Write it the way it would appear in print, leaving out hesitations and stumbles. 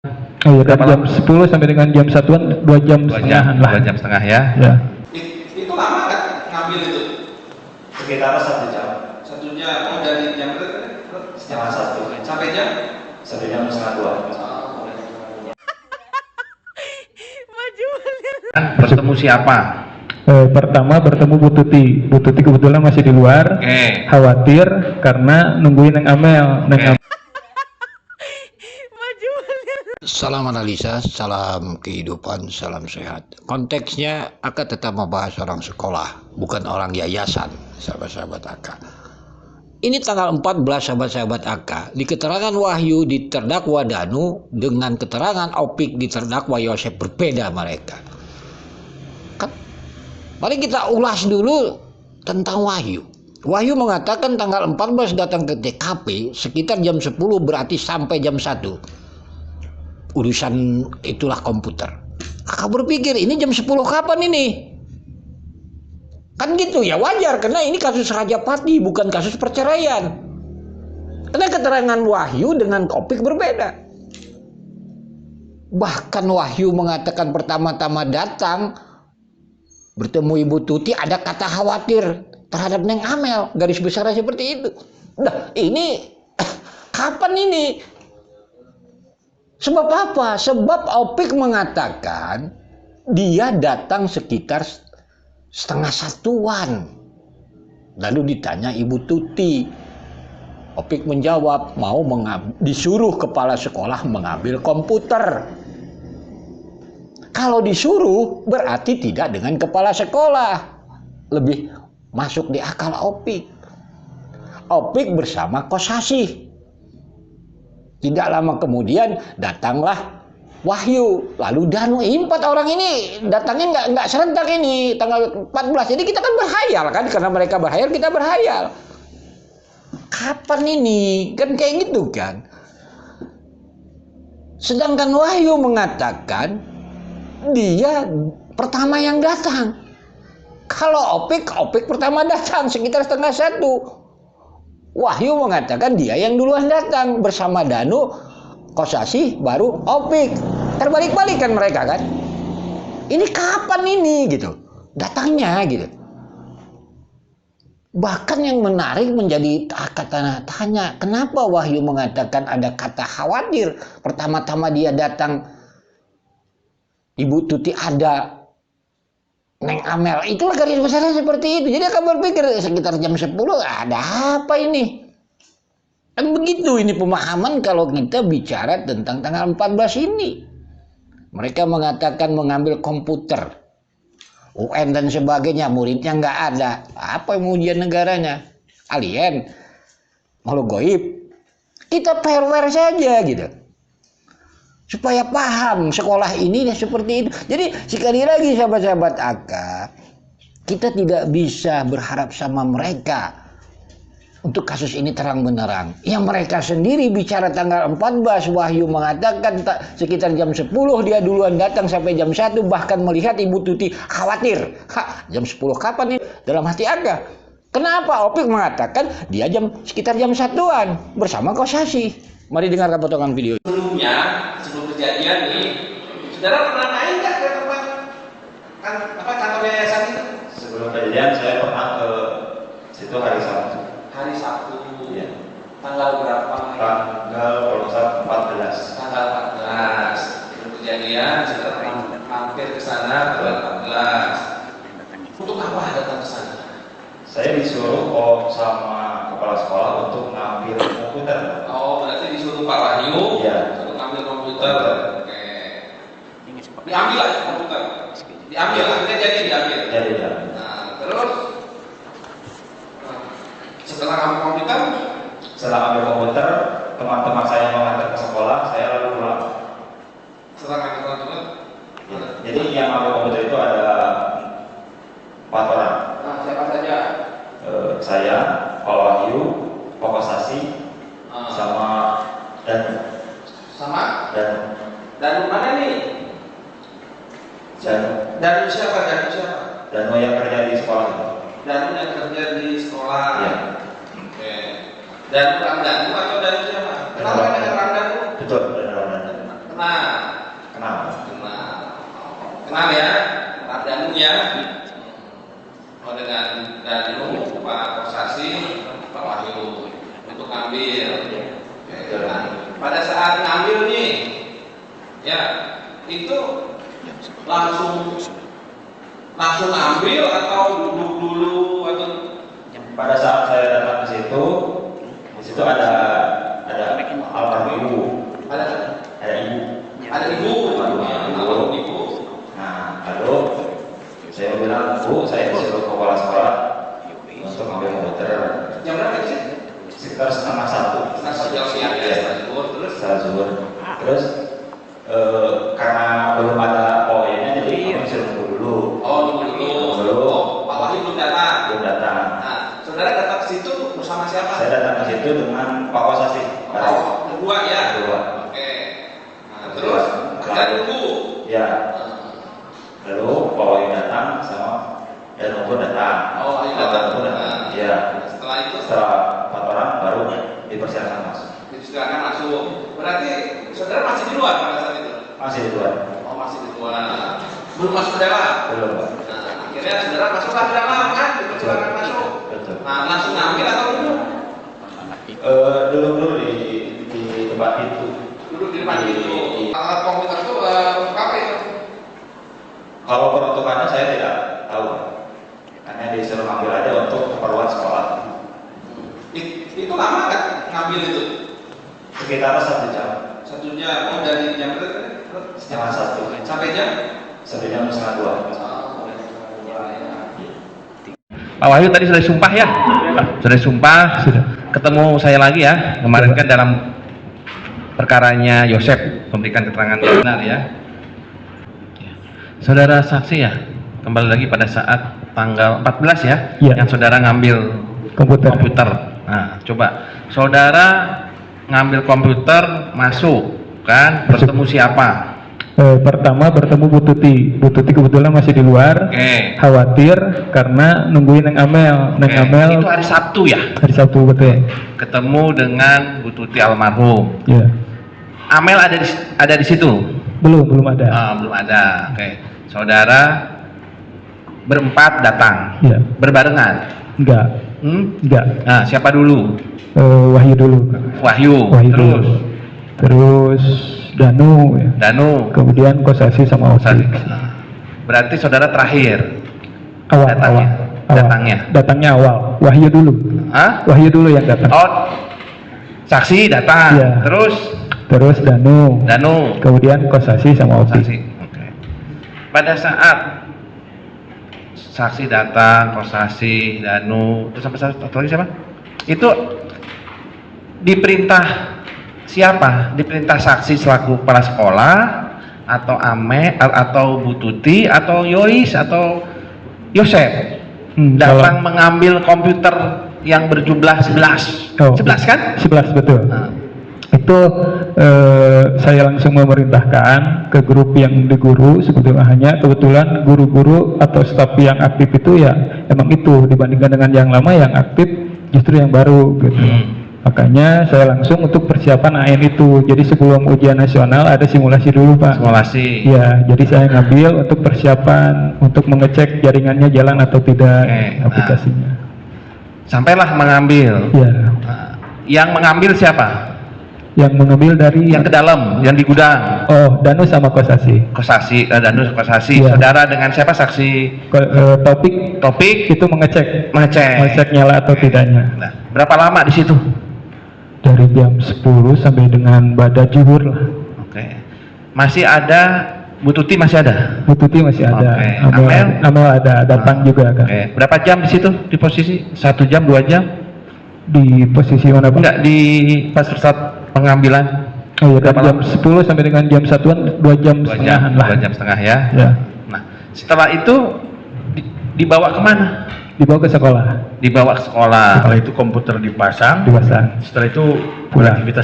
Oh iya, Berapa dari jam lama? 10 sampai dengan jam 1-an 2 jam setengahan lah. 2 jam setengah ya. Ya. Itu lama kan ngambil itu? Sekitar 1 jam. 1 jam. Oh, dari jam berapa? Setengah 1 sampai jam? sampai jam setengah 2. Kan bertemu siapa? Pertama bertemu Bu Tuti. Bu Tuti kebetulan masih di luar. Oke. Khawatir karena nungguin Neng Amel. Neng Amel Salam analisa, salam kehidupan, salam sehat. Konteksnya akan tetap membahas orang sekolah, bukan orang yayasan, sahabat-sahabat AK. Ini tanggal 14 sahabat-sahabat AK. Di keterangan Wahyu di terdakwa Danu dengan keterangan Opik di terdakwa Yosef berbeda mereka. Kan? Mari kita ulas dulu tentang Wahyu. Wahyu mengatakan tanggal 14 datang ke TKP sekitar jam 10 berarti sampai jam 1. Urusan itulah komputer. Kakak berpikir ini jam 10 kapan ini? Kan gitu ya, wajar karena ini kasus Rajapati bukan kasus perceraian. Karena keterangan Wahyu dengan Opik berbeda. Bahkan Wahyu mengatakan pertama-tama datang bertemu Ibu Tuti ada kata khawatir terhadap Neng Amel, garis besarnya seperti itu. Nah, ini kapan ini? Sebab apa? Sebab Opik mengatakan dia datang sekitar setengah 1-an. Lalu ditanya Ibu Tuti. Opik menjawab mau disuruh kepala sekolah mengambil komputer. Kalau disuruh berarti tidak dengan kepala sekolah. Lebih masuk di akal Opik. Opik bersama Kosasih. Tidak lama kemudian datanglah Wahyu, lalu Danu. 4 orang ini datangnya nggak serentak ini tanggal 14. Jadi kita kan berhayal kan, karena mereka berhayal kita berhayal. Kapan ini? Kan kayak gitu kan. Sedangkan Wahyu mengatakan dia pertama yang datang. Kalau Opik pertama datang sekitar setengah 1. Wahyu mengatakan dia yang duluan datang bersama Danu, Kosasih, baru Opik. Terbalik-balik kan mereka kan? Ini kapan ini gitu? Datangnya gitu. Bahkan yang menarik menjadi tanya, kenapa Wahyu mengatakan ada kata khawatir? Pertama-tama dia datang, Ibu Tuti ada, Neng Amel, itulah garis besarnya seperti itu. Jadi akan berpikir sekitar jam 10 ada apa ini? Kan begitu ini pemahaman kalau kita bicara tentang tanggal 14 ini. Mereka mengatakan mengambil komputer, UN dan sebagainya, muridnya nggak ada. Apa yang ujian negaranya? Alien, makhluk goib. Kita fair-fair saja gitu. Supaya paham sekolah ini seperti itu. Jadi sekali lagi sahabat-sahabat AK, kita tidak bisa berharap sama mereka untuk kasus ini terang benerang. Yang mereka sendiri bicara tanggal 14, Wahyu mengatakan sekitar jam 10 dia duluan datang sampai jam 1, bahkan melihat Ibu Tuti khawatir. Jam 10 kapan ini? Dalam hati AK. Kenapa? Opik mengatakan dia sekitar jam 1-an bersama Kosasih. Mari dengarkan potongan video. Sebelum kejadian nih, saudara pernah main nggak ke tempat kantor yayasan itu? Sebelum kejadian saya pernah ke situ hari Sabtu. Hari Sabtu. Iya. Tanggal berapa? Tanggal kalau nggak salah 14. Tanggal 14. Sebelum kejadian, saudara mampir ke sana tanggal 14. Untuk apa datang ke sana? Saya disuruh sama kepala sekolah untuk ngambil komputer. Oh, berarti disuruh Pak Wahyu Iya. untuk ngambil komputer. Oke. Diambil aja komputer. Diambil, akhirnya jadi diambil. Jadi ya. Nah, terus setelah ngambil komputer, Setelah ngambil komputer, teman-teman saya mengantar ke sekolah, saya lalu pulang. setelah ngambil komputer, Jadi yang ngambil komputer itu ada 4 orang. nah siapa saja? Saya, Pak Wahyu, Pak Kosasih, sama Sama? dan Dan mana nih? Dan siapa? dan yang kerja di sekolah itu. Dan yang kerja di sekolah. Iya. Oke. Dan Ramdhanu atau dan siapa? Kenapa dengan Ramdhanu? Betul, benar. Kenal. Kenal ya, Pak Danu ya. Oh, dengan Danu, Pak Kosasi, Pak Wahyu untuk ngambil. Nah, pada saat ngambil nih, ya itu langsung ambil atau duduk dulu atau Pada saat saya datang ke situ, di situ ada almarhum ibu, ada ibu. ibu, ibu. Nah, lalu saya bilang, Bu, saya disuruh kepala sekolah untuk ambil komputer. Jam berapa sih? Sekitar 12:30. Siang ya, terus Setelah zuhur. Terus karena belum ada poinnya, jadi kami suruh tunggu dulu. oh tunggu dulu. Oh, Pak Wahyu belum datang. Belum datang. Nah, saudara datang ke situ bersama siapa? Saya datang ke situ dengan Pak Kosasi. Oh, kedua ya. Kedua. Oke. Nah, terus ada tunggu. Ya. Lalu Pak Wahyu datang sama dan Nunggu datang. Oh, Wahyu datang. Nunggu datang. Ya. Setelah itu Setelah 4 orang baru dipersilakan masuk. silakan masuk. Berarti saudara masih di luar pada saat itu? Masih di luar. Oh, masih di luar. Belum masuk ke dalam. Belum, Pak. Nah, akhirnya saudara masuklah ke dalam kan? Silakan masuk. Betul. Nah, langsung ngambil atau duduk? Duduk dulu di tempat itu. Duduk di depan itu. Alat komputer itu untuk apa itu? Kalau peruntukannya saya tidak tahu, Pak. Hanya disuruh ambil aja untuk keperluan sekolah. Itu lama kan ngambil itu? Sekitar 1 jam. 1 jam. Oh, dari jam berapa? Setengah 1. Sampai jam? Sampai jam setengah 2. Pak Wahyu tadi sudah sumpah ya? Sudah sumpah, sudah. Ketemu saya lagi ya, kemarin kan dalam perkaranya Yosef, memberikan keterangan yang benar ya. Saudara saksi ya, kembali lagi pada saat tanggal 14 ya, yang saudara ngambil komputer. Nah, coba saudara ngambil komputer, masuk kan, bertemu siapa? Pertama bertemu Bu Tuti. Bu Tuti kebetulan masih di luar. Khawatir karena nungguin Neng Amel. Neng Amel itu hari Sabtu ya? Hari Sabtu betul. Ketemu dengan Bu Tuti almarhum. Ya. Amel ada di situ? Belum ada. Belum ada. Oke. Saudara berempat datang. Ya. Berbarengan? Enggak. Enggak. Nah, siapa dulu? Wahyu dulu. Wahyu. Terus Danu ya. Danu. Kemudian Kosasi sama Osi. Berarti saudara terakhir awal. Datangnya awal. Wahyu dulu. Hah? Wahyu dulu yang datang. Oh, saksi datang. Ya. Terus Danu. Kemudian Kosasi sama Osi. Oke. Pada saat saksi datang, Kosasi, Danu, terus sampai satu lagi siapa? Itu diperintah siapa? Diperintah saksi selaku kepala sekolah atau Ame atau Bu Tuti atau Yois atau Yosef datang mengambil komputer yang berjumlah 11. 11 kan? 11 betul. Itu saya langsung memerintahkan ke grup yang di guru, sebetulnya hanya kebetulan guru-guru atau staf yang aktif itu ya emang itu, dibandingkan dengan yang lama yang aktif justru yang baru gitu. Makanya saya langsung untuk persiapan AN itu. Jadi sebelum ujian nasional ada simulasi dulu, Pak. Simulasi. Ya, jadi saya ngambil untuk persiapan untuk mengecek jaringannya jalan atau tidak aplikasinya. Sampailah mengambil. Ya. Yang mengambil siapa? Yang mengambil dari yang ke dalam, yang di gudang. Oh, Danu sama Kosasi. Danu Kosasi. Ya. Saudara dengan siapa saksi? Topik itu mengecek nyala atau tidaknya. Nah, berapa lama di situ? Dari jam 10 sampai dengan bada zuhur lah. Oke. Masih ada Bu Tuti masih ada? Bu Tuti masih ada. Amel ada, datang juga kan. Berapa jam di situ di posisi? 1 jam, 2 jam? Di posisi mana, Pak? Enggak, di pas saat pengambilan. Oh iya, dari jam 10 sampai dengan jam 1-an 2 jam setengahan lah. 2 jam setengah ya. Nah, setelah itu dibawa kemana? Dibawa ke sekolah. Setelah itu komputer dipasang. Dipasang. Setelah itu pulang. aktivitas